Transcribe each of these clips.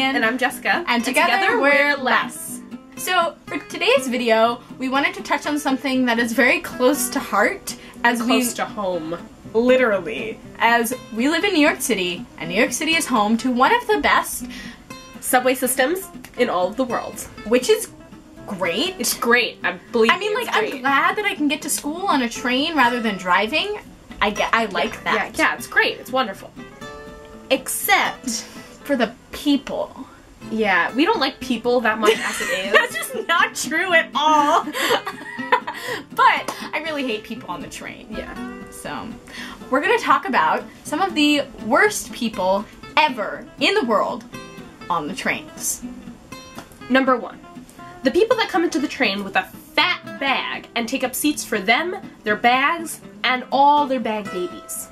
Lillian. And I'm Jessica. And together we're Less. So, for today's video, we wanted to touch on something that is very close to heart. Close to home. Literally. As we live in New York City, and New York City is home to one of the best subway systems in all of the world. Which is great. It's great. I believe I'm glad that I can get to school on a train rather than driving. I like that. Yeah, it's great. It's wonderful. Except for the people. Yeah, we don't like people that much as it is. That's just not true at all. But I really hate people on the train. Yeah. So, we're gonna talk about some of the worst people ever in the world on the trains. Number 1. The people that come into the train with a fat bag and take up seats for them, their bags, and all their bag babies.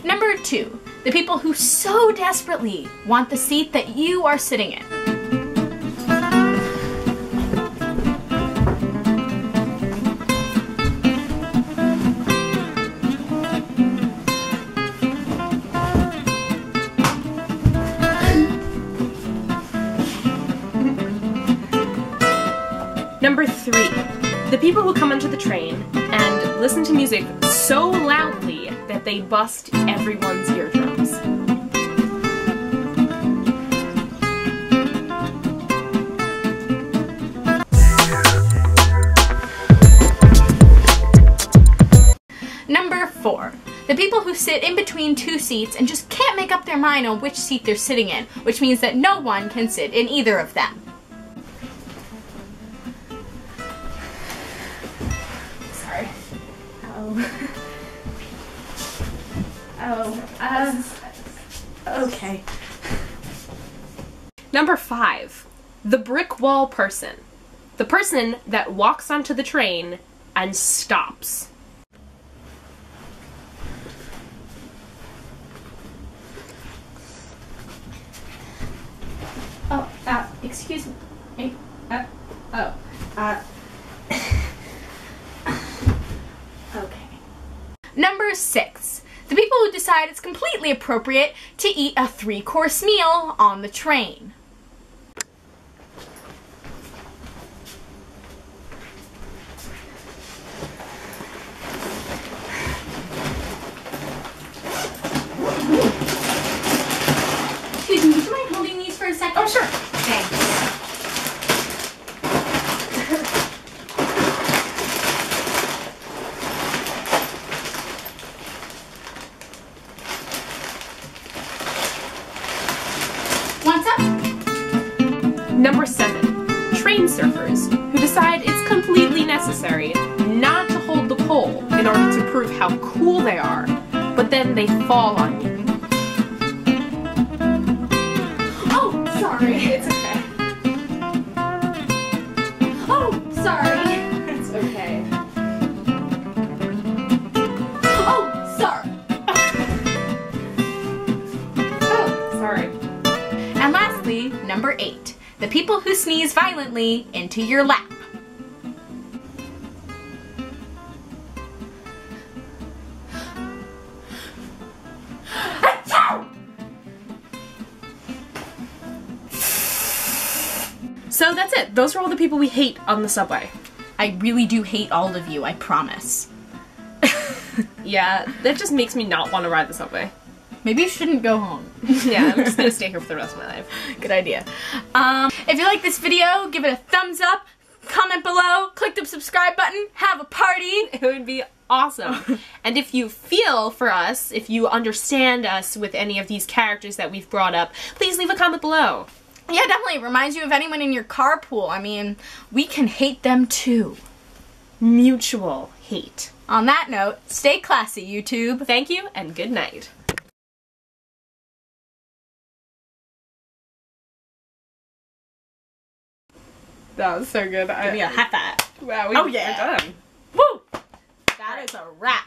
Number 2, the people who so desperately want the seat that you are sitting in. Number 3, the people who come onto the train and listen to music so loudly that they bust everyone's eardrums. Number 4, the people who sit in between two seats and just can't make up their mind on which seat they're sitting in, which means that no one can sit in either of them. Sorry. Okay. Number 5, the brick wall person. The person that walks onto the train and stops. Oh, excuse me. Okay. Number 6. The people who decide it's completely appropriate to eat a 3-course meal on the train. Excuse me, would you mind holding these for a second? Oh, sure. Thanks. What's up? Number 7, train surfers who decide it's completely necessary not to hold the pole in order to prove how cool they are, but then they fall on you. Oh, sorry. It's okay. Oh, sorry. It's okay. Oh, sorry. Oh, sorry. And lastly, number 8, the people who sneeze violently into your lap. So that's it. Those are all the people we hate on the subway. I really do hate all of you, I promise. Yeah, that just makes me not want to ride the subway. Maybe you shouldn't go home. Yeah, I'm just gonna stay here for the rest of my life. Good idea. If you like this video, give it a thumbs up, comment below, click the subscribe button, have a party. It would be awesome. And if you feel for us, if you understand us with any of these characters that we've brought up, please leave a comment below. Yeah, definitely. It reminds you of anyone in your carpool. I mean, we can hate them too. mutual hate. On that note, stay classy, YouTube. Thank you, and good night. That was so good. Give me a high five. Wow, Oh, yeah. we're done. Woo! That is a wrap.